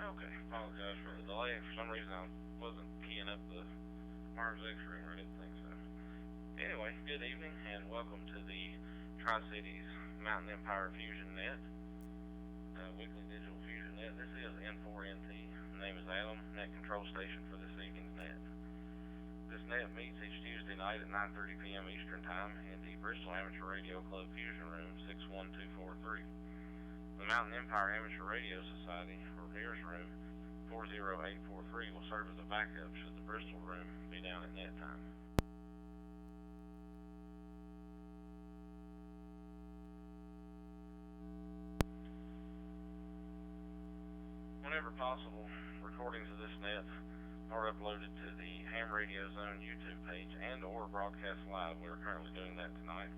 Okay, apologize for the delay. For some reason I wasn't keying up the Mars X-ray, or I didn't think so. Anyway, good evening and welcome to the Tri-Cities Mountain Empire Fusion Net, weekly digital fusion net. This is N4NT. The name is Adam, net control station for this evening's net. This net meets each Tuesday night at 9:30 p.m. Eastern Time in the Bristol Amateur Radio Club Fusion Room 61243. The Mountain Empire Amateur Radio Society, or Mears Room 40843, will serve as a backup should the Bristol room be down at net time. Whenever possible, recordings of this net are uploaded to the Ham Radio Zone YouTube page and or broadcast live. We're currently doing that tonight.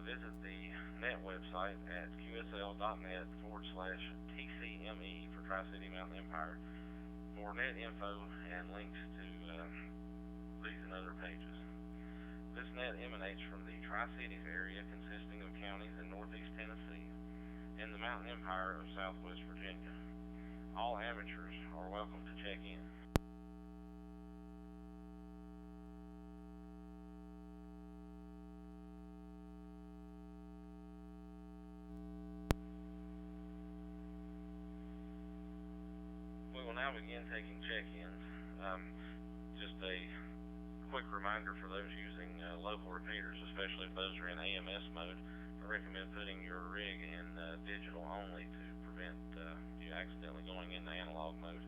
Visit the net website at qsl.net/TCME for Tri-City Mountain Empire for net info and links to these and other pages. This net emanates from the Tri-Cities area consisting of counties in northeast Tennessee and the Mountain Empire of southwest Virginia. All amateurs are welcome to check in. We will now begin taking check-ins. Just a quick reminder for those using local repeaters, especially if those are in AMS mode, I recommend putting your rig in digital only to prevent you accidentally going into analog mode.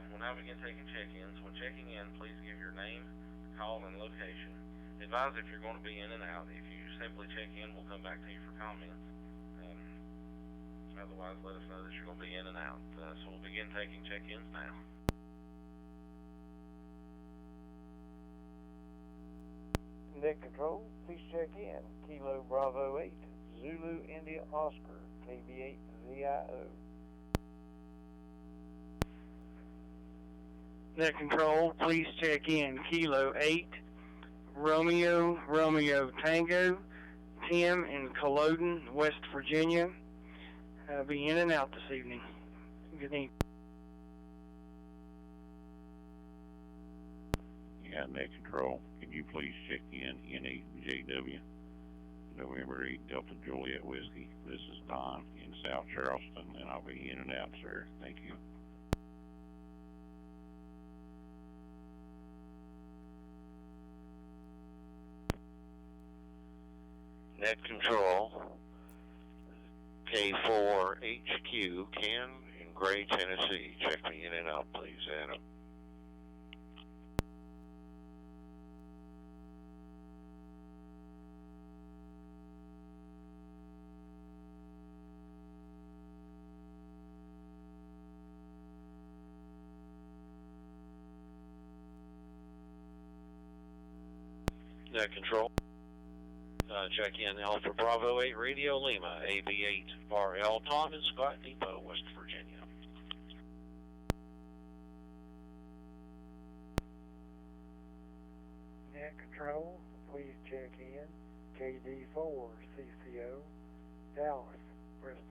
We'll now begin taking check-ins. When checking in, please give your name, call, and location. Advise if you're going to be in and out. If you simply check in, we'll come back to you for comments. Otherwise, let us know that you're going to be in and out. So we'll begin taking check-ins now. Net control, please check in. Kilo Bravo 8, Zulu India Oscar, KB8 ZIO. Net control, please check in. Kilo 8, Romeo Tango, Tim in Culloden, West Virginia. I'll be in and out this evening. Good evening. Yeah, net control. Can you please check in NEJW, November 8 Delta Juliet Whiskey. This is Don in South Charleston, and I'll be in and out, sir. Thank you. Net control, K4HQ, Ken in Gray, Tennessee. Check me in and out, please, Adam. Net control. Check in Alpha Bravo 8 Radio Lima, AB8 Bar L, Tom in Scott Depot, West Virginia. Net control, please check in. KD4 CCO, Dallas, Bristol.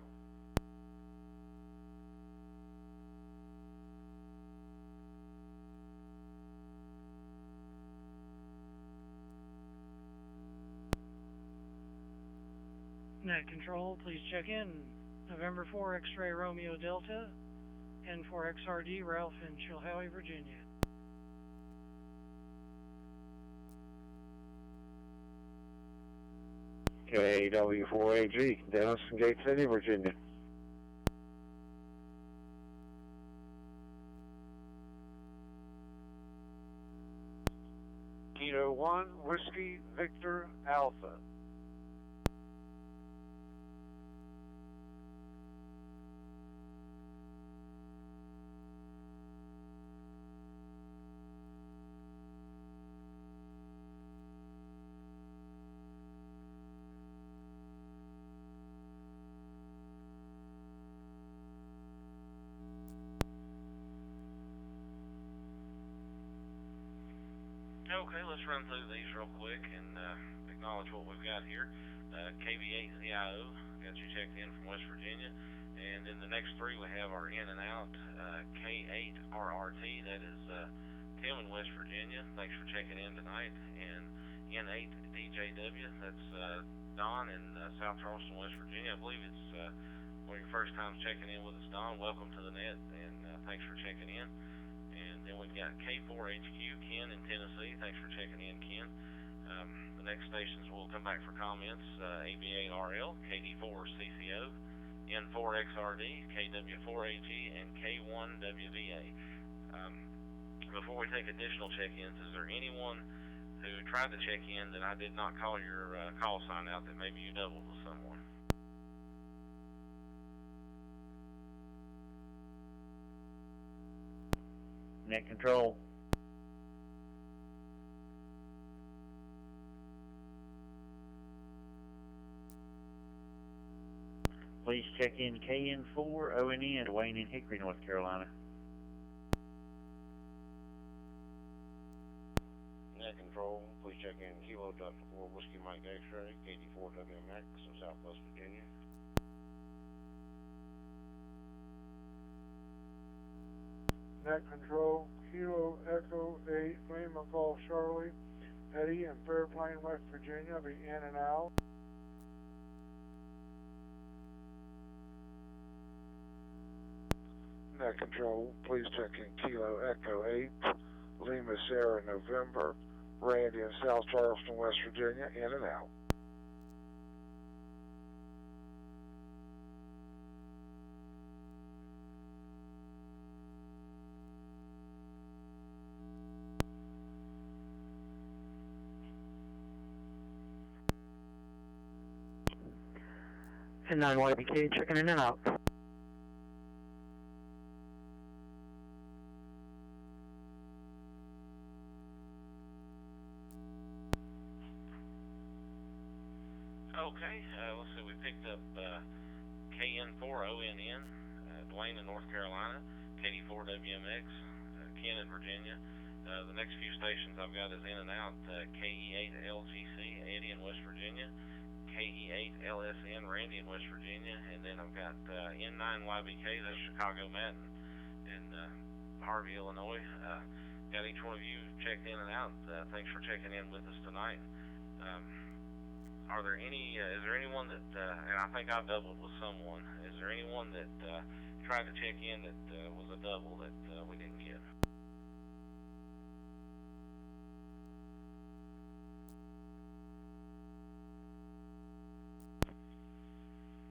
Net control, please check in. November 4 X-ray Romeo Delta, N4 XRD Ralph in Chilhowie, Virginia. KW4AG, Dennis in Gate City, Virginia. Kilo 1 Whiskey Victor Alpha. Okay, let's run through these real quick and acknowledge what we've got here. KB8ZIO, got got you checked in from West Virginia. And then the next three we have our in and out, K8RRT, that is Tim in West Virginia, thanks for checking in tonight. And N8DJW, that's Don in South Charleston, West Virginia. I believe it's one of your first times checking in with us, Don. Welcome to the net, and thanks for checking in. And then we've got K4HQ, Ken in Tennessee. Thanks for checking in, Ken. The next stations will come back for comments, ABARL, KD4CCO, N4XRD, KW4AG, and K1WVA. Before we take additional check-ins, is there anyone who tried to check in that I did not call your call sign out that maybe you doubled with someone? Net control. Please check in KN4 ONN, Wayne in Hickory, North Carolina. Net control, please check in Kilo Delta 4 Whiskey Mike X-ray, KD4WMX in Southwest Virginia. Net control, Kilo Echo 8, Lima Golf Charlie, Eddie in Fairplain, West Virginia, be in and out. Net control, please check in Kilo Echo 8, Lima Sierra November, Randy in South Charleston, West Virginia, in and out. And 9YBK checking in and out. Okay, let's see, we picked up KN4ONN, Dwayne in North Carolina, KD4WMX, Ken in Virginia. The next few stations I've got is in and out, KE8LGC, Eddie in West Virginia, KE8LSN, Randy in West Virginia, and then I've got N9YBK, that's Chicago Matt in Harvey, Illinois. Got each one of you checked in and out. Thanks for checking in with us tonight. Are there any, is there anyone that, and I think I've doubled with someone, is there anyone that tried to check in that was a double that we didn't get?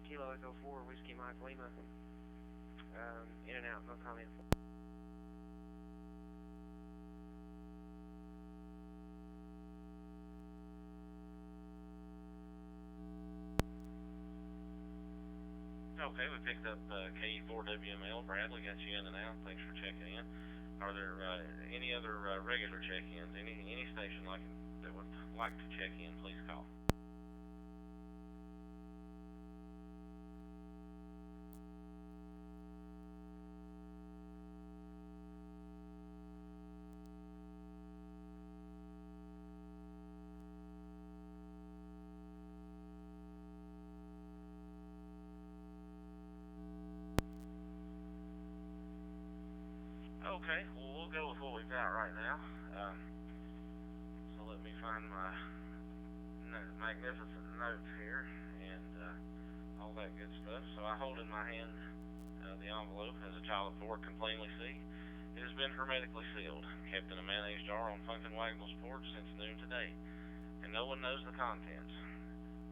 Kilo Echo 4, Whiskey Mike Lima, in and out, no comment. Okay, we picked up KE4WML. Bradley got you in and out. Thanks for checking in. Are there any other regular check-ins? Any station that would like to check in, please call. Okay, well, we'll go with what we've got right now. So let me find my magnificent notes here and all that good stuff. So I hold in my hand the envelope as a child of 4 can plainly see. It has been hermetically sealed, kept in a mayonnaise jar on Funkin' Wagnall's porch since noon today. And no one knows the contents,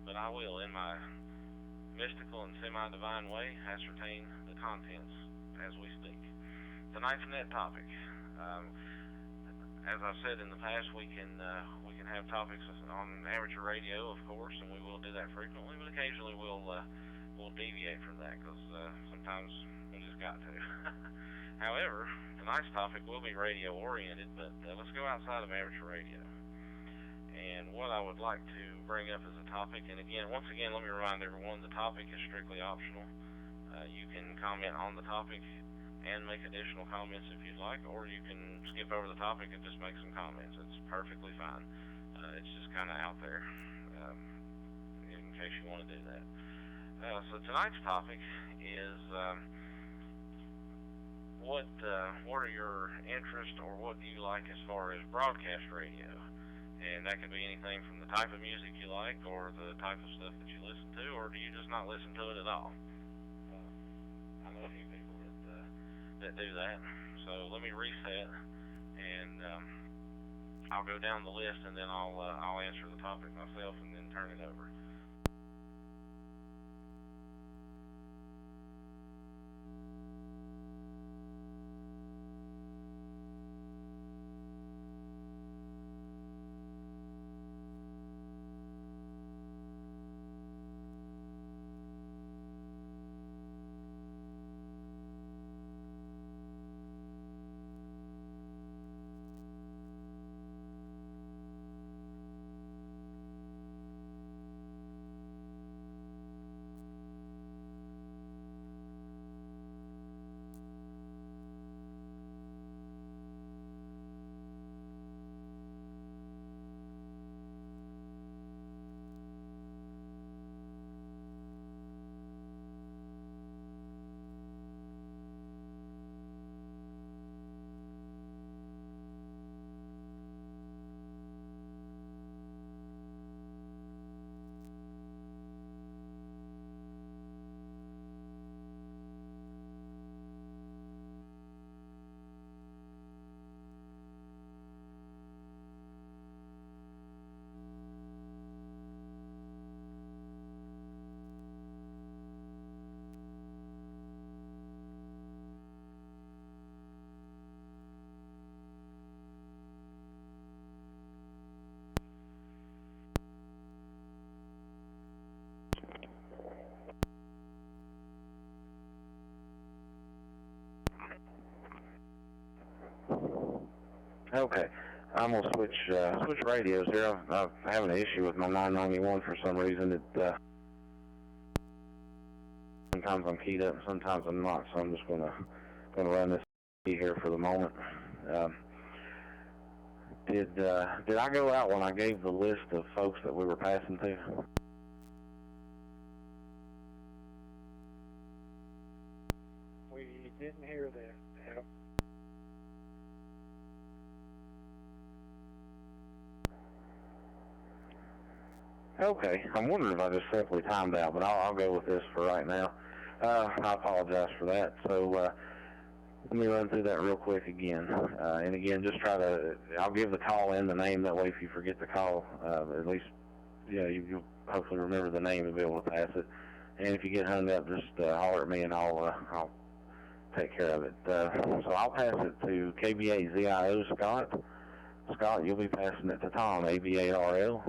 but I will, in my mystical and semi-divine way, ascertain the contents as we speak. Tonight's net topic. As I've said in the past, we can have topics on amateur radio, of course, and we will do that frequently. But occasionally we'll deviate from that because sometimes we just got to. However, tonight's topic will be radio oriented, but let's go outside of amateur radio. And what I would like to bring up as a topic, and again, once again, let me remind everyone, the topic is strictly optional. You can comment on the topic and make additional comments if you'd like, or you can skip over the topic and just make some comments. It's perfectly fine. It's just kind of out there in case you want to do that. So tonight's topic is what are your interests, or what do you like as far as broadcast radio? And that could be anything from the type of music you like, or the type of stuff that you listen to, or do you just not listen to it at all? I know a few people that do that. So let me reset, and I'll go down the list, and then I'll answer the topic myself, and then turn it over. Okay, I'm gonna switch radios here. I'm having an issue with my 991 for some reason. It sometimes I'm keyed up, and sometimes I'm not. So I'm just gonna run this here for the moment. Did I go out when I gave the list of folks that we were passing to? We didn't hear that. Yep. Okay, I'm wondering if I just simply timed out, but I'll go with this for right now. I apologize for that. So let me run through that real quick again. And again, just I'll give the call in the name, that way if you forget the call, at least, you'll hopefully remember the name and be able to pass it. And if you get hung up, just holler at me and I'll take care of it. So I'll pass it to KBA-ZIO Scott. Scott, you'll be passing it to Tom, AV8RL.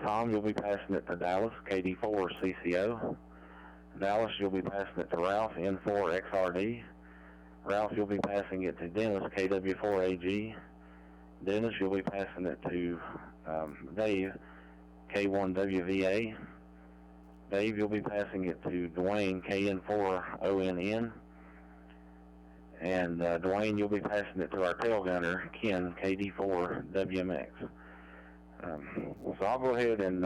Tom, you'll be passing it to Dallas, KD4CCO. Dallas, you'll be passing it to Ralph, N4XRD. Ralph, you'll be passing it to Dennis, KW4AG. Dennis, you'll be passing it to Dave, K1WVA. Dave, you'll be passing it to Dwayne, KN4ONN. And Dwayne, you'll be passing it to our tail gunner, Ken, KD4WMX. So I'll go ahead and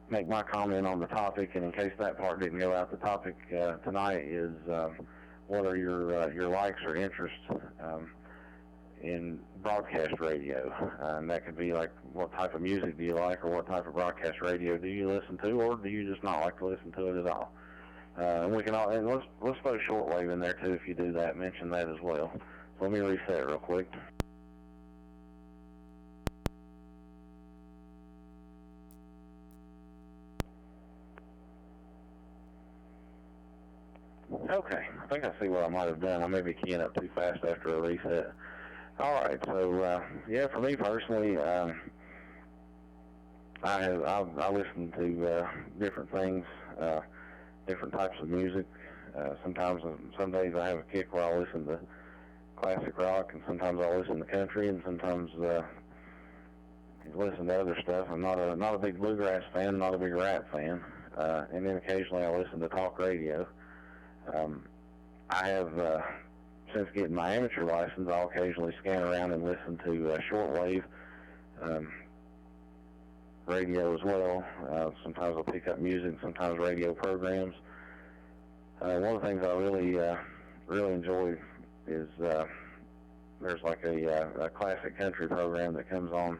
make my comment on the topic, and in case that part didn't go out, the topic tonight is what are your likes or interests in broadcast radio. And that could be like, what type of music do you like, or what type of broadcast radio do you listen to, or do you just not like to listen to it at all? And we can and let's throw shortwave in there too, if you do that, mention that as well. So let me reset real quick. Okay, I think I see what I might have done. I may be keying up too fast after a reset. All right, so yeah, for me personally, I listen to different things, different types of music. Some days I have a kick where I listen to classic rock, and sometimes I listen to country, and sometimes listen to other stuff. I'm not a big bluegrass fan, not a big rap fan, and then occasionally I listen to talk radio. I have, since getting my amateur license, I'll occasionally scan around and listen to shortwave. radio as well. Sometimes I'll pick up music, sometimes radio programs. One of the things I really enjoy is there's like a classic country program that comes on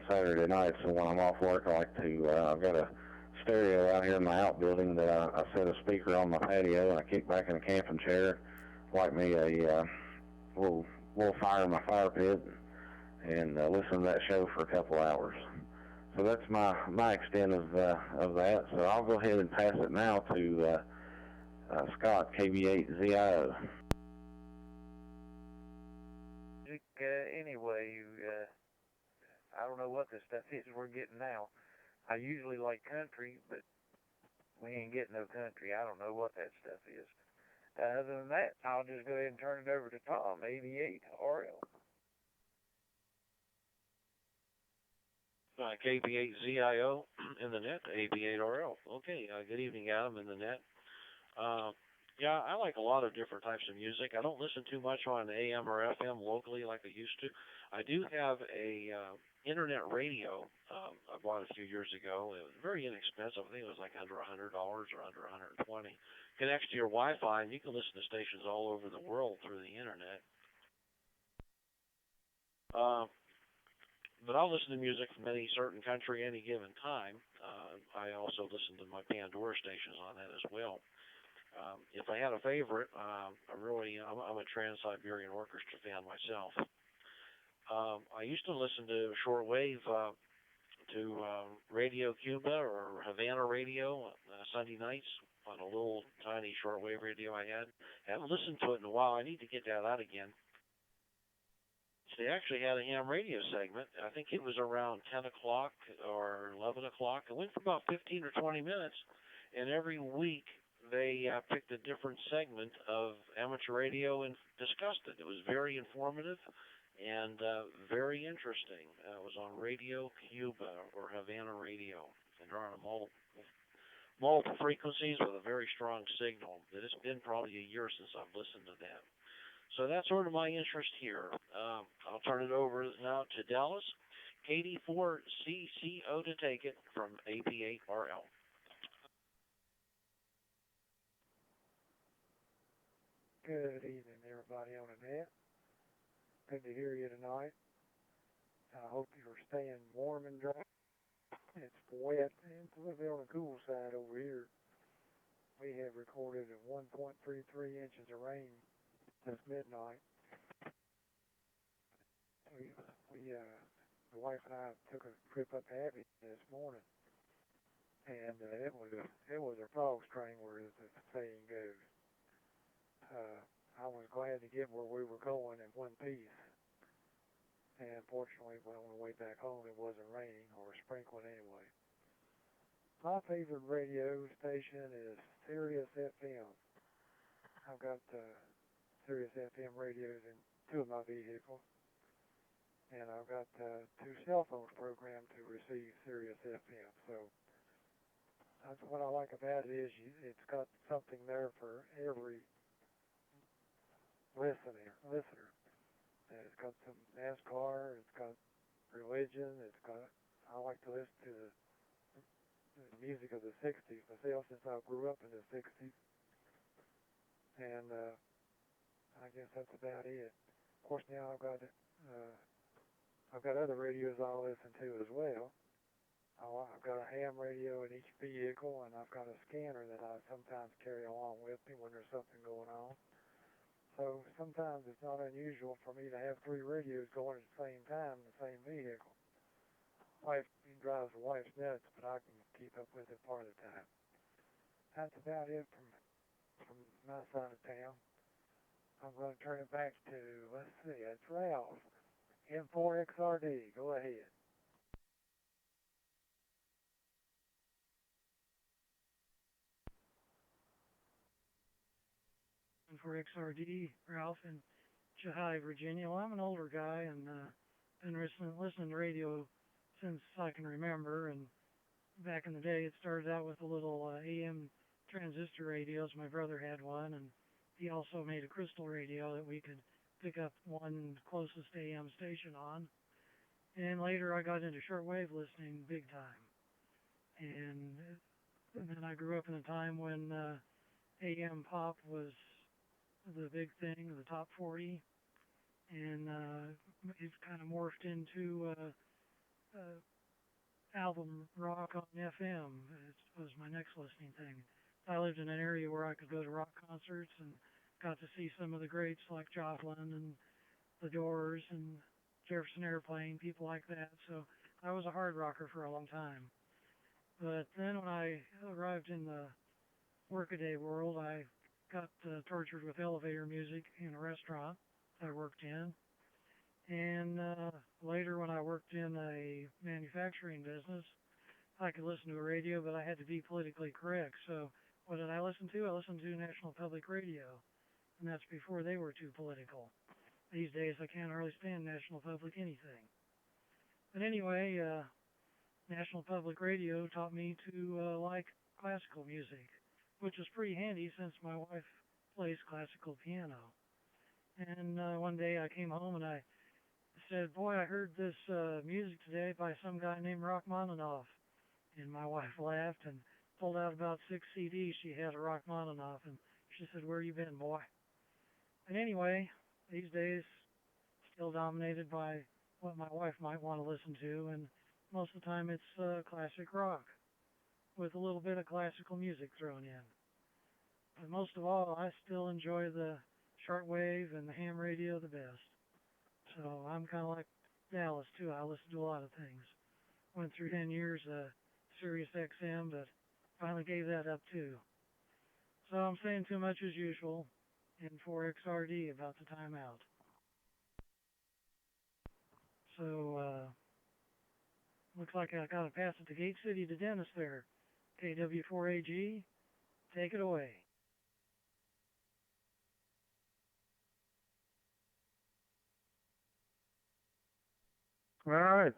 Saturday night. So when I'm off work, I like to. I've got a stereo out here in my outbuilding that I set a speaker on my patio, and I kick back in a camping chair, light me a little fire in my fire pit, and listen to that show for a couple hours. So that's my extent of that. So I'll go ahead and pass it now to Scott, KB8ZIO. Anyway, I don't know what this stuff is we're getting now. I usually like country, but we ain't getting no country. I don't know what that stuff is. Other than that, I'll just go ahead and turn it over to Tom, 88RL. KB8ZIO in the net, AB8RL. Okay, good evening, Adam, in the net. Yeah, I like a lot of different types of music. I don't listen too much on AM or FM locally like I used to. I do have a internet radio I bought a few years ago. It was very inexpensive. I think it was like under $100 or under $120. Connects to your Wi-Fi, and you can listen to stations all over the world through the internet. But I'll listen to music from any certain country any given time. I also listen to my Pandora stations on that as well. If I had a favorite, I'm a Trans-Siberian Orchestra fan myself. I used to listen to shortwave, to Radio Cuba or Havana radio Sunday nights on a little tiny shortwave radio I had. I haven't listened to it in a while. I need to get that out again. They actually had a ham radio segment. I think it was around 10 o'clock or 11 o'clock. It went for about 15 or 20 minutes, and every week they picked a different segment of amateur radio and discussed it. It was very informative and very interesting. It was on Radio Cuba or Havana radio, and they're on multiple frequencies with a very strong signal. It's been probably a year since I've listened to that. So that's sort of my interest here. I'll turn it over now to Dallas. KD4CCO to take it from AP8RL. Good evening, everybody on the net. Good to hear you tonight. I hope you're staying warm and dry. It's wet and it's a little bit on the cool side over here. We have recorded 1.33 inches of rain since midnight. The wife and I took a trip up to Abbey this morning, and it was a frog strangler, as the saying goes. I was glad to get where we were going in one piece, and fortunately, when on the way back home, it wasn't raining or sprinkling anyway. My favorite radio station is Sirius FM. I've got Sirius FM radios in two of my vehicles, and I've got two cell phones programmed to receive Sirius FM. So that's what I like about it is it's got something there for every listener. And it's got some NASCAR, it's got religion, I like to listen to the music of the 60s myself since I grew up in the 60s. And I guess that's about it. Of course, now I've got other radios I'll listen to as well. I've got a ham radio in each vehicle, and I've got a scanner that I sometimes carry along with me when there's something going on. So sometimes it's not unusual for me to have three radios going at the same time in the same vehicle. Wife drives the wife's nuts, but I can keep up with it part of the time. That's about it from my side of town. I'm going to turn it back to, let's see, it's Ralph, M4XRD. Go ahead. For XRD, Ralph in Chihai, Virginia. Well, I'm an older guy and been listening to radio since I can remember. And back in the day, it started out with a little AM transistor radios. My brother had one, and he also made a crystal radio that we could pick up one closest AM station on. And later I got into shortwave listening big time. And then I grew up in a time when AM pop was the big thing, the top 40, and it kind of morphed into album rock on FM. It was my next listening thing. I lived in an area where I could go to rock concerts and got to see some of the greats like Joplin and the Doors and Jefferson Airplane, people like that. So I was a hard rocker for a long time. But then when I arrived in the workaday world, I got tortured with elevator music in a restaurant I worked in. And later when I worked in a manufacturing business, I could listen to a radio, but I had to be politically correct. So what did I listen to? I listened to National Public Radio. And that's before they were too political. These days I can't hardly stand National Public anything. But anyway, National Public Radio taught me to like classical music, which is pretty handy since my wife plays classical piano. And one day I came home and I said, boy, I heard this music today by some guy named Rachmaninoff. And my wife laughed and pulled out about 6 CDs she had of Rachmaninoff. And she said, where you been, boy? And anyway, these days, still dominated by what my wife might want to listen to. And most of the time it's classic rock with a little bit of classical music thrown in. But most of all, I still enjoy the shortwave and the ham radio the best. So I'm kind of like Dallas, too. I listen to a lot of things. Went through 10 years Sirius XM, but finally gave that up, too. So I'm saying too much as usual in 4XRD about the timeout. So, looks like I got to pass it to Gate City to Dennis there. KW4AG, take it away. All right,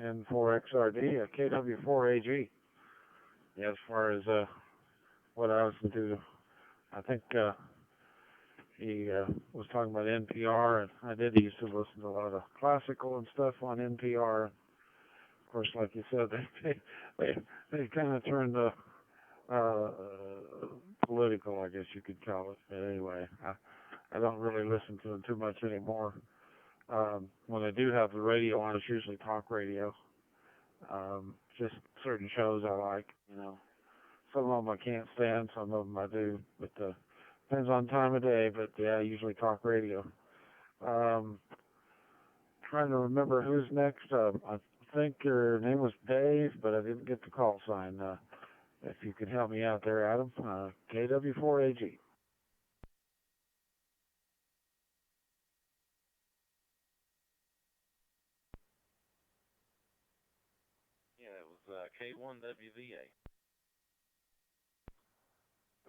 N4XRD, KW4AG. Yeah, as far as what I listen to, I think he was talking about NPR, and I did used to listen to a lot of classical and stuff on NPR. Of course, like you said, they kind of turned political, I guess you could call it. But anyway, I don't really listen to them too much anymore. When I do have the radio on, it's usually talk radio. Just certain shows I like, you know. Some of them I can't stand, some of them I do, but depends on time of day. But yeah, I usually talk radio. Trying to remember who's next. I think your name was Dave, but I didn't get the call sign. If you could help me out there, Adam. KW4AG. Yeah, that was K1WVA.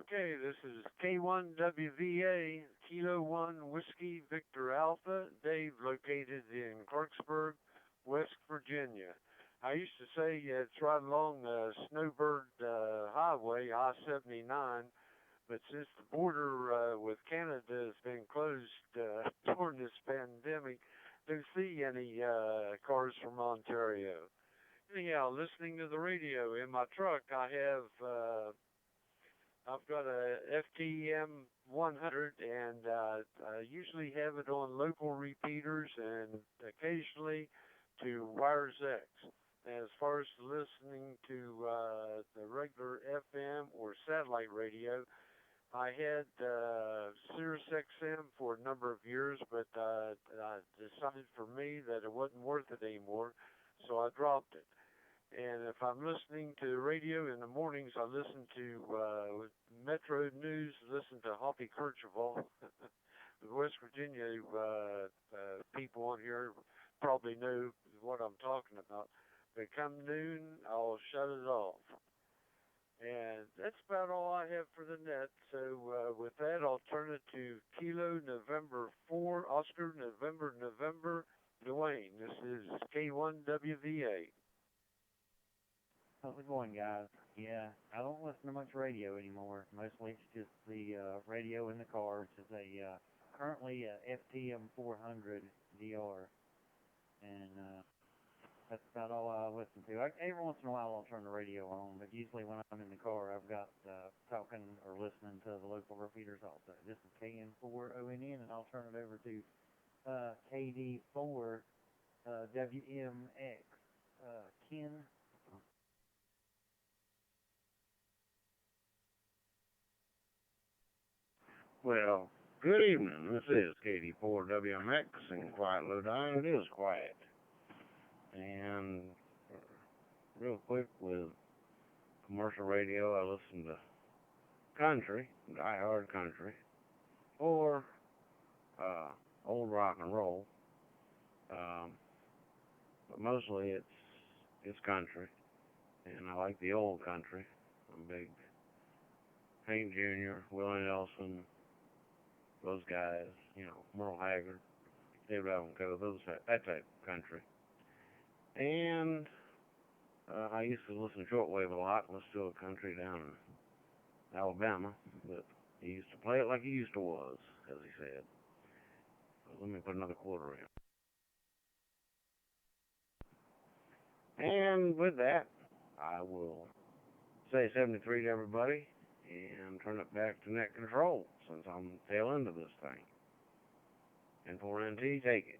Okay, this is K1WVA, Kilo 1 Whiskey Victor Alpha, Dave, located in Clarksburg, West Virginia. I used to say it's right along Snowbird Highway, I-79, but since the border with Canada has been closed during this pandemic, don't see any cars from Ontario. Anyhow, listening to the radio in my truck, I've got a FTM 100, and I usually have it on local repeaters and occasionally to Wires X. And as far as listening to the regular FM or satellite radio, I had Sirius XM for a number of years, but I decided for me that it wasn't worth it anymore, so I dropped it. And if I'm listening to the radio in the mornings, I listen to Metro News, listen to Hoppy Kercheval. The West Virginia people on here probably know what I'm talking about. But come noon, I'll shut it off. And that's about all I have for the net. So with that, I'll turn it to Kilo November 4, Oscar November, Dwayne. This is K1WVA. How's it going, guys? Yeah, I don't listen to much radio anymore. Mostly it's just the radio in the car, which is currently a FTM 400 DR. And That's about all I listen to. Every once in a while I'll turn the radio on, but usually when I'm in the car I've got talking or listening to the local repeaters also. This is KN4ONN, and I'll turn it over to KD4 WMX. Ken. Well, good evening. This is KD4WMX in Quiet Lowdown. It is quiet. And real quick with commercial radio, I listen to country, die-hard country, or old rock and roll. But mostly it's country, and I like the old country. I'm big Hank Jr., Willie Nelson, those guys, Merle Haggard, David Allen Coe, that type of country. And I used to listen to shortwave a lot. Let's do a country down in Alabama, but he used to play it like he used to was, as he said. So let me put another quarter in. And with that, I will say 73 to everybody and turn it back to net control since I'm tail end of this thing. And 4NT, take it.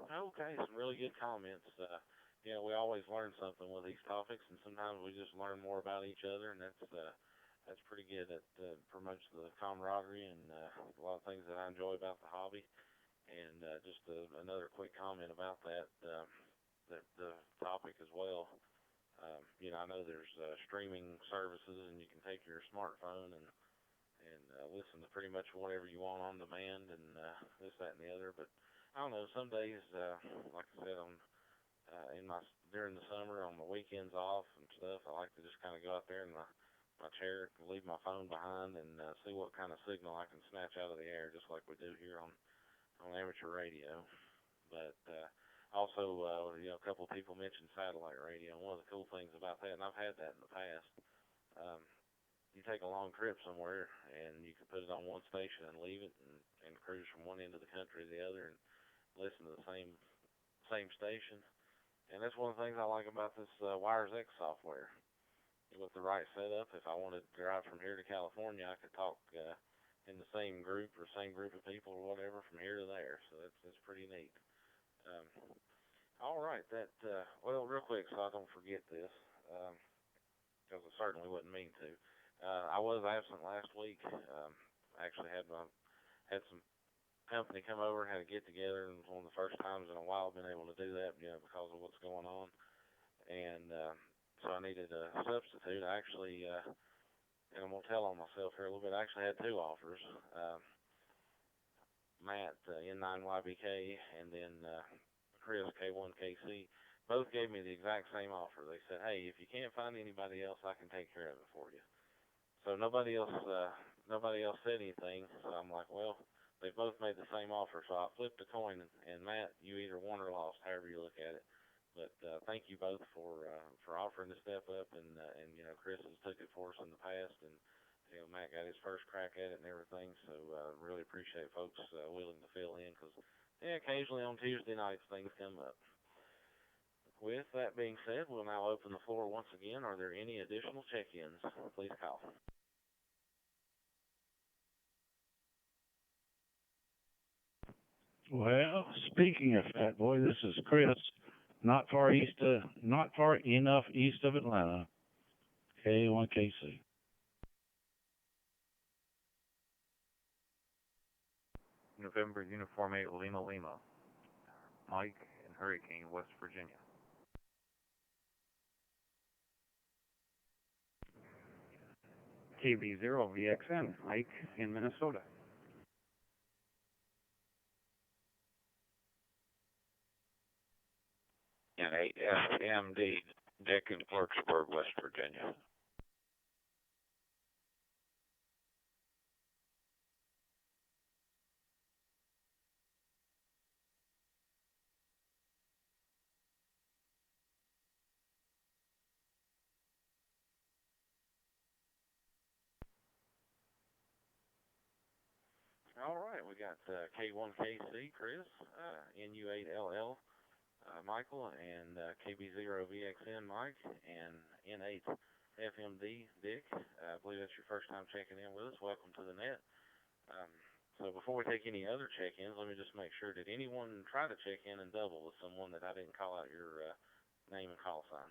Okay, some really good comments. We always learn something with these topics, and sometimes we just learn more about each other, and that's pretty good. That promotes the camaraderie and a lot of things that I enjoy about the hobby. And just another quick comment about that, the topic as well. I know there's streaming services, and you can take your smartphone and listen to pretty much whatever you want on demand, and this, that, and the other. But I don't know. Some days, like I said, during the summer on the weekends off and stuff, I like to just kind of go out there in my chair, leave my phone behind, and see what kind of signal I can snatch out of the air, just like we do here on amateur radio. But also, a couple of people mentioned satellite radio. One of the cool things about that, and I've had that in the past, you take a long trip somewhere, and you can put it on one station and leave it, and cruise from one end of the country to the other, and listen to the same station. And that's one of the things I like about this Wires X software. With the right setup, if I wanted to drive from here to California, I could talk in the same group or same group of people or whatever from here to there. So that's pretty neat. All right, real quick, so I don't forget this, because I certainly wouldn't mean to. I was absent last week. I actually had some company come over, had a get together, and it was one of the first times in a while I've been able to do that, because of what's going on. And so I needed a substitute. I actually, and I'm gonna tell on myself here a little bit. I actually had two offers. Matt N9YBK and then Chris K1KC both gave me the exact same offer. They said, "Hey, if you can't find anybody else, I can take care of it for you." So nobody else said anything. So I'm like, well, they both made the same offer. So I flipped a coin, and Matt, you either won or lost, however you look at it. But thank you both for offering to step up, and Chris has took it for us in the past, and Matt got his first crack at it and everything. So really appreciate folks willing to fill in, because occasionally on Tuesday nights things come up. With that being said, we'll now open the floor once again. Are there any additional check-ins? Please call. Well, speaking of Fat Boy, this is Chris, not far enough east of Atlanta, K1KC. November Uniform 8 Lima Lima, Mike in Hurricane, West Virginia. KB0VXN, Mike in Minnesota. And 8FMD, Dick in Clarksburg, West Virginia. All right, we got K1KC, Chris, NU8LL, Michael, and KB0VXN, Mike, and N8FMD, Dick. I believe that's your first time checking in with us. Welcome to the net. So before we take any other check-ins, let me just make sure, did anyone try to check in and double with someone that I didn't call out your name and call sign?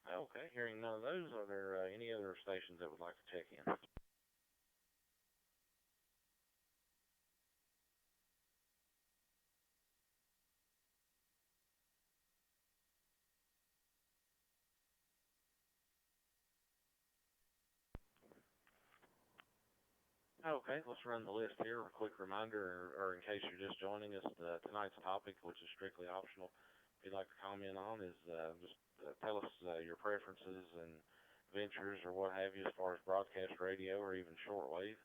Okay, hearing none of those, are there any other stations that would like to check in? Okay, let's run the list here. A quick reminder, or in case you're just joining us, tonight's topic, which is strictly optional, if you'd like to comment on, is just tell us your preferences and ventures or what have you as far as broadcast radio or even shortwave.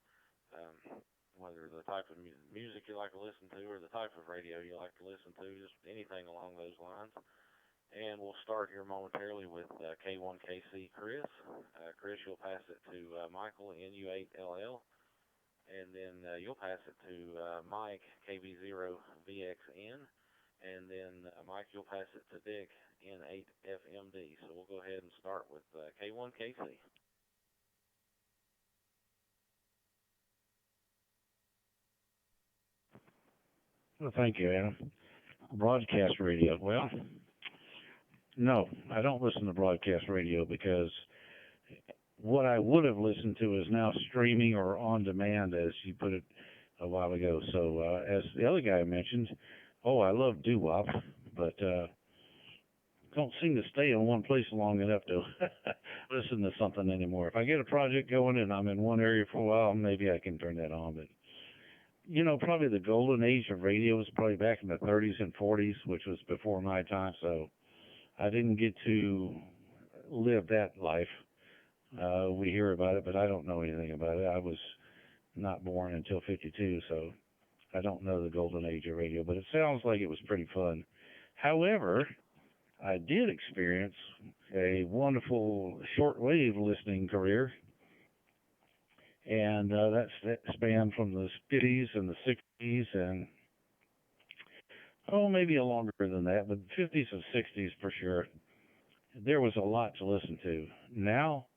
Whether the type of music you like to listen to or the type of radio you like to listen to, just anything along those lines. And we'll start here momentarily with K1KC Chris. Chris, you'll pass it to Michael, NU8LL. And then you'll pass it to Mike, KB0VXN, and then Mike, you'll pass it to Dick, N8FMD. So we'll go ahead and start with K1KC. Well, thank you, Adam. Broadcast radio. Well, no, I don't listen to broadcast radio because what I would have listened to is now streaming or on demand, as you put it a while ago. So as the other guy mentioned, I love doo-wop, but don't seem to stay in one place long enough to listen to something anymore. If I get a project going and I'm in one area for a while, maybe I can turn that on. But, probably the golden age of radio was probably back in the 30s and 40s, which was before my time. So I didn't get to live that life. We hear about it, but I don't know anything about it. I was not born until 52, so I don't know the golden age of radio, but it sounds like it was pretty fun. However, I did experience a wonderful shortwave listening career, and that spanned from the 50s and the 60s and, maybe a longer than that, but 50s and 60s for sure. There was a lot to listen to. Now,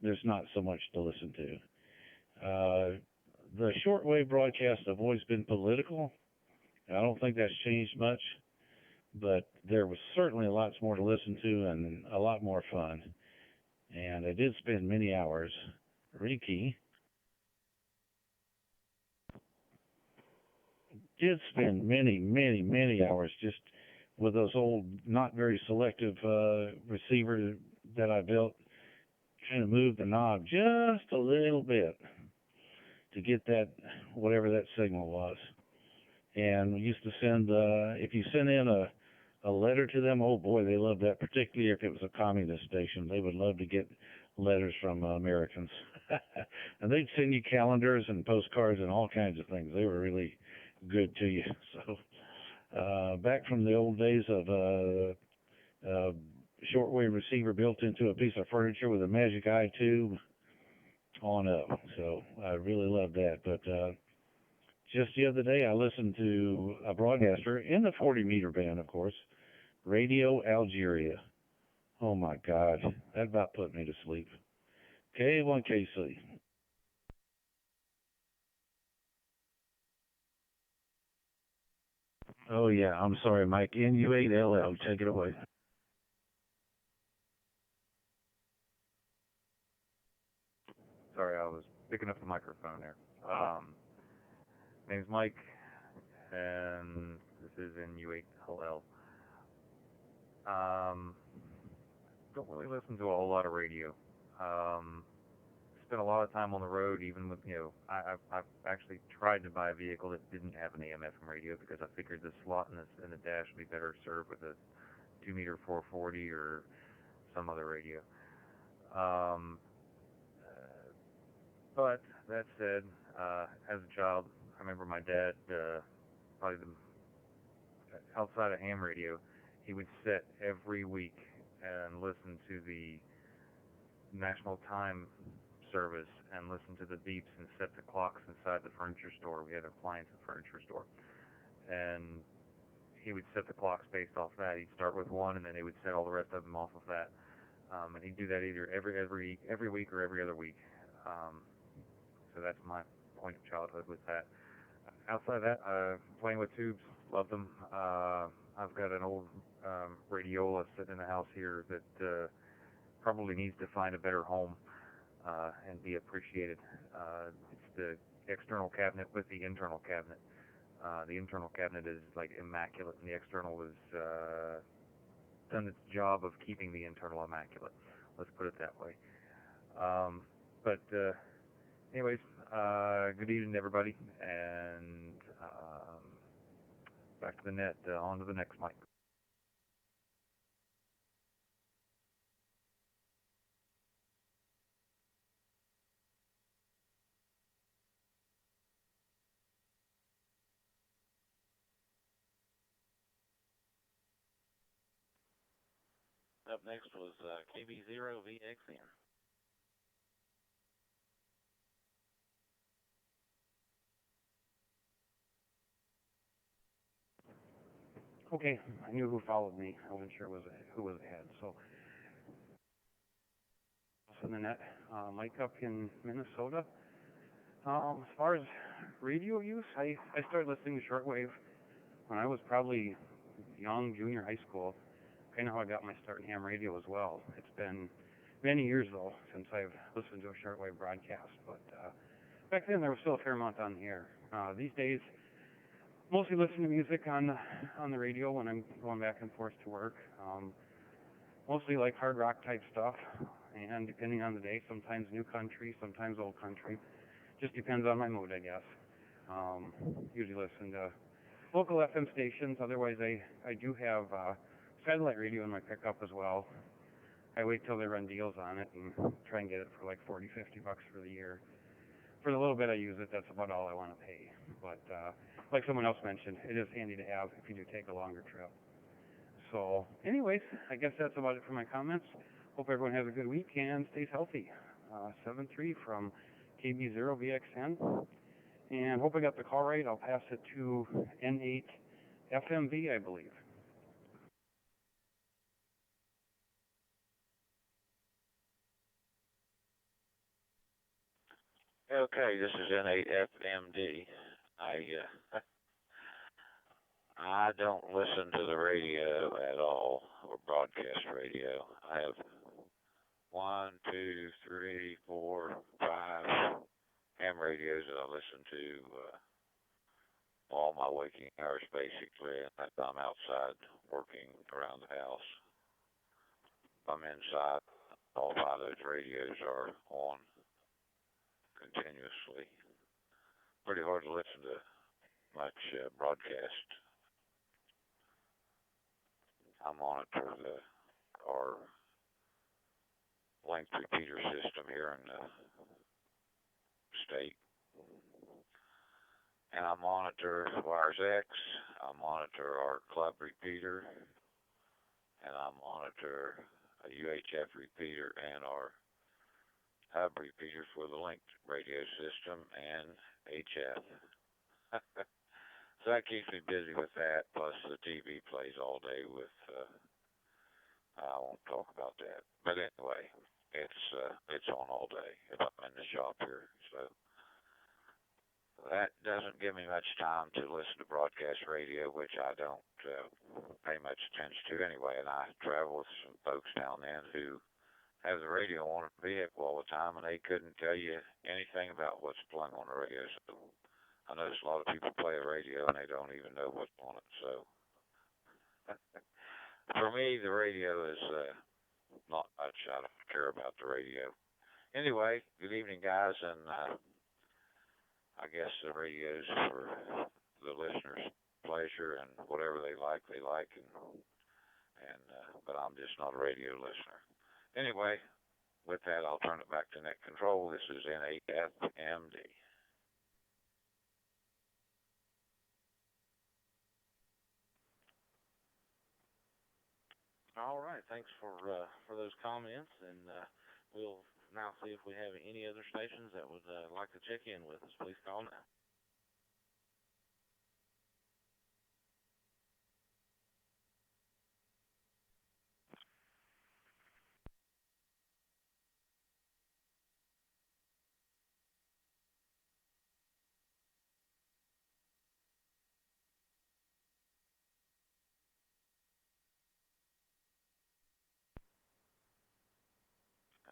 there's not so much to listen to. The shortwave broadcasts have always been political. I don't think that's changed much, but there was certainly lots more to listen to and a lot more fun. And I did spend many hours. Ricky did spend many hours just with those old, not very selective receiver that I built, trying to move the knob just a little bit to get that, whatever that signal was. And we used to send, if you sent in a letter to them, oh boy, they loved that, particularly if it was a communist station. They would love to get letters from Americans. And they'd send you calendars and postcards and all kinds of things. They were really good to you. So back from the old days of shortwave receiver built into a piece of furniture with a magic eye tube on up. So I really love that. But just the other day, I listened to a broadcaster in the 40-meter band, of course, Radio Algeria. Oh, my God. That about put me to sleep. K1KC. Oh, yeah. I'm sorry, Mike. NU8LL. Take it away. Sorry, I was picking up the microphone there. Name's Mike, and this is NU8LL. Don't really listen to a whole lot of radio. Spent a lot of time on the road, even with, I've actually tried to buy a vehicle that didn't have an AM/FM radio because I figured the slot in the dash would be better served with a 2-meter 440 or some other radio. But that said, as a child, I remember my dad, probably the outside of ham radio, he would sit every week and listen to the National Time service and listen to the beeps and set the clocks inside the furniture store. We had an appliance and furniture store. And he would set the clocks based off that. He'd start with one, and then he would set all the rest of them off of that. And he'd do that either every week or every other week. So that's my point of childhood with that. Outside of that, playing with tubes, love them. I've got an old radiola sitting in the house here that probably needs to find a better home and be appreciated. It's the external cabinet with the internal cabinet. The internal cabinet is like immaculate, and the external is done its job of keeping the internal immaculate. Let's put it that way. But anyways, good evening, everybody, and back to the net. On to the next mic. Up next was KB0VXN. Okay, I knew who followed me. I wasn't sure who was ahead. So, in the net, Mike up in Minnesota. As far as radio use, I started listening to shortwave when I was probably young, junior high school. Kind of how I got my start in ham radio as well. It's been many years, though, since I've listened to a shortwave broadcast. But back then, there was still a fair amount on the air. These days, mostly listen to music on the radio when I'm going back and forth to work. Mostly like hard rock type stuff, and depending on the day, sometimes new country, sometimes old country. Just depends on my mood, I guess. Usually listen to local FM stations. Otherwise, I do have satellite radio in my pickup as well. I wait till they run deals on it and try and get it for like $40, $50 for the year. For the little bit I use it, that's about all I want to pay. But like someone else mentioned, it is handy to have if you do take a longer trip. So anyways, I guess that's about it for my comments. Hope everyone has a good week and stays healthy. 7-3 from KB0VXN. And hope I got the call right. I'll pass it to N8 FMV, I believe. Okay, this is N8FMD. I don't listen to the radio at all, or broadcast radio. I have 1, 2, 3, 4, 5 ham radios that I listen to all my waking hours, basically. If I'm outside working around the house, if I'm inside, all 5 of those radios are on continuously. Pretty hard to listen to much broadcast. I monitor our length repeater system here in the state. And I monitor Wires X, I monitor our club repeater, and I monitor a UHF repeater and our hub repeaters for the linked radio system and HF. So that keeps me busy with that, plus the TV plays all day with, I won't talk about that. But anyway, it's on all day if I'm in the shop here. So that doesn't give me much time to listen to broadcast radio, which I don't pay much attention to anyway. And I travel with some folks down then who have the radio on a vehicle all the time, and they couldn't tell you anything about what's playing on the radio. So I notice a lot of people play a radio and they don't even know what's on it. So for me, the radio is not much. I don't care about the radio. Anyway, good evening, guys, and I guess the radio's for the listeners' pleasure, and whatever they like, and but I'm just not a radio listener. Anyway, with that, I'll turn it back to Net Control. This is N8FMD. All right, thanks for those comments, and we'll now see if we have any other stations that would like to check in with us. Please call now.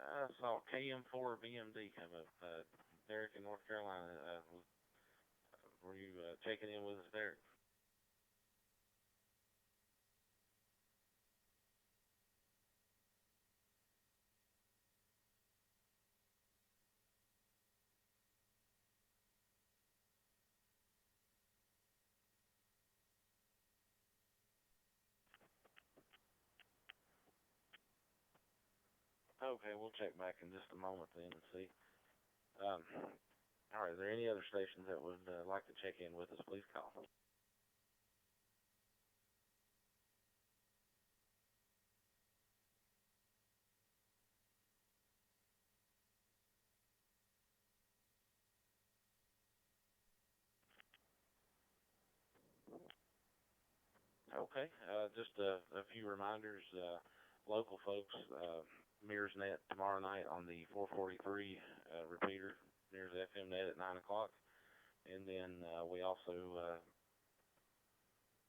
I saw KM4 BMD come up. Derek in North Carolina. Were you checking in with us, Derek? Okay, we'll check back in just a moment then and see. All right, are there any other stations that would like to check in with us? Please call. Okay, just a few reminders. Local folks, Mears Net tomorrow night on the 443 repeater, Mears FM Net at 9 o'clock. And then we also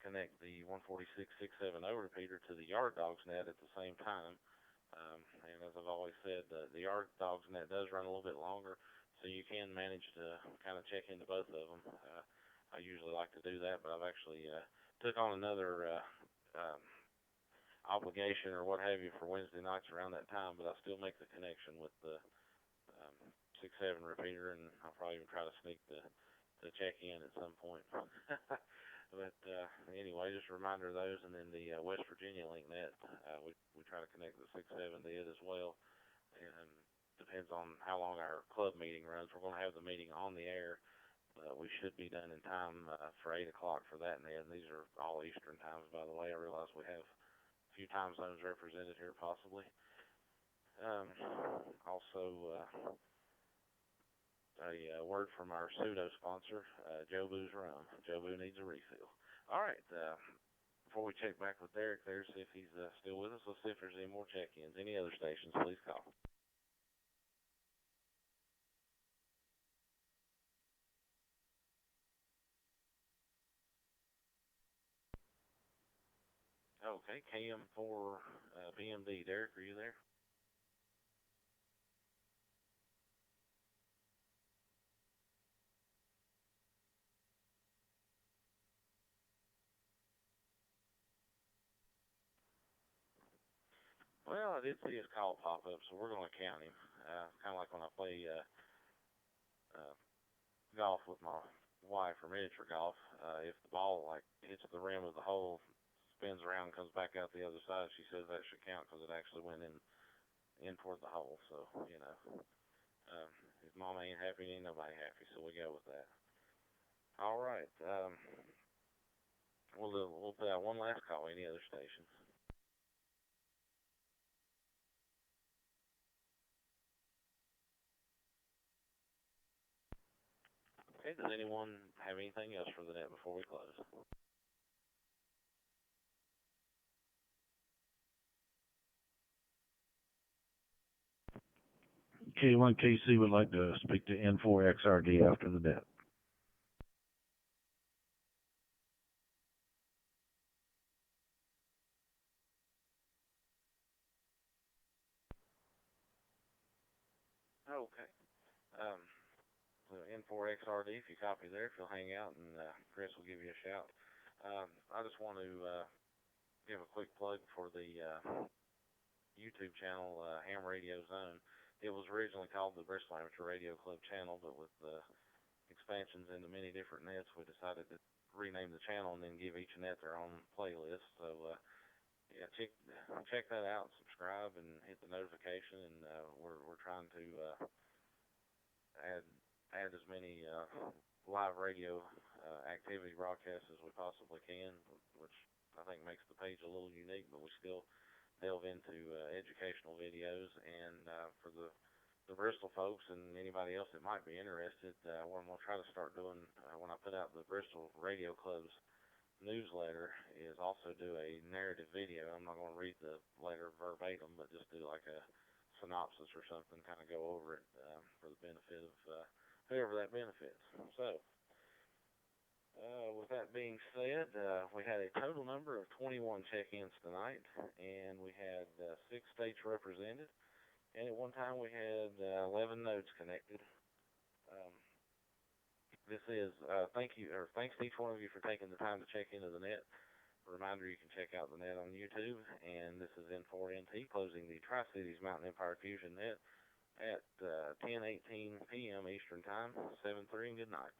connect the 146.670 repeater to the Yard Dogs Net at the same time. And as I've always said, the Yard Dogs Net does run a little bit longer, so you can manage to kind of check into both of them. I usually like to do that, but I've actually took on another obligation or what have you for Wednesday nights around that time, but I still make the connection with the 6-7 repeater, and I'll probably even try to sneak the check in at some point. But anyway, just a reminder of those, and then the West Virginia Link Net, we try to connect the 6-7 to it as well, and depends on how long our club meeting runs. We're going to have the meeting on the air. We should be done in time for 8 o'clock for that net, and these are all Eastern times, by the way. I realize we have a few time zones represented here, possibly. Also, a word from our pseudo sponsor, Joe Boo's Rum. Joe Boo needs a refill. All right, before we check back with Derek there, see if he's still with us, let's see if there's any more check-ins. Any other stations, please call. Okay, KM4 BMD. Derek, are you there? Well, I did see his call pop up, so we're going to count him. Kind of like when I play golf with my wife, or miniature golf. If the ball like hits the rim of the hole, spins around, and comes back out the other side, she says that should count because it actually went in toward the hole. So his mama ain't happy, ain't nobody happy. So we go with that. All right. We'll put out one last call. Any other stations? Okay, does anyone have anything else for the net before we close? K1KC would like to speak to N4XRD after the net. Okay. N4XRD, if you copy there, if you'll hang out, and Chris will give you a shout. I just want to give a quick plug for the YouTube channel, Ham Radio Zone. It was originally called the Bristol Amateur Radio Club channel, but with expansions into many different nets, we decided to rename the channel and then give each net their own playlist. So yeah, check that out, subscribe, and hit the notification. And we're trying to add as many live radio activity broadcasts as we possibly can, which I think makes the page a little unique, but we still delve into educational videos, and for the Bristol folks and anybody else that might be interested, what I'm going to try to start doing when I put out the Bristol Radio Club's newsletter is also do a narrative video. I'm not going to read the letter verbatim, but just do like a synopsis or something, kind of go over it for the benefit of whoever that benefits. So, with that being said, we had a total number of 21 check-ins tonight, and we had 6 states represented. And at one time we had 11 nodes connected. This is thanks to each one of you for taking the time to check into the net. A reminder, you can check out the net on YouTube. And this is N4NT closing the Tri-Cities Mountain Empire Fusion net at 10:18 p.m. Eastern Time, 7/3, and good night.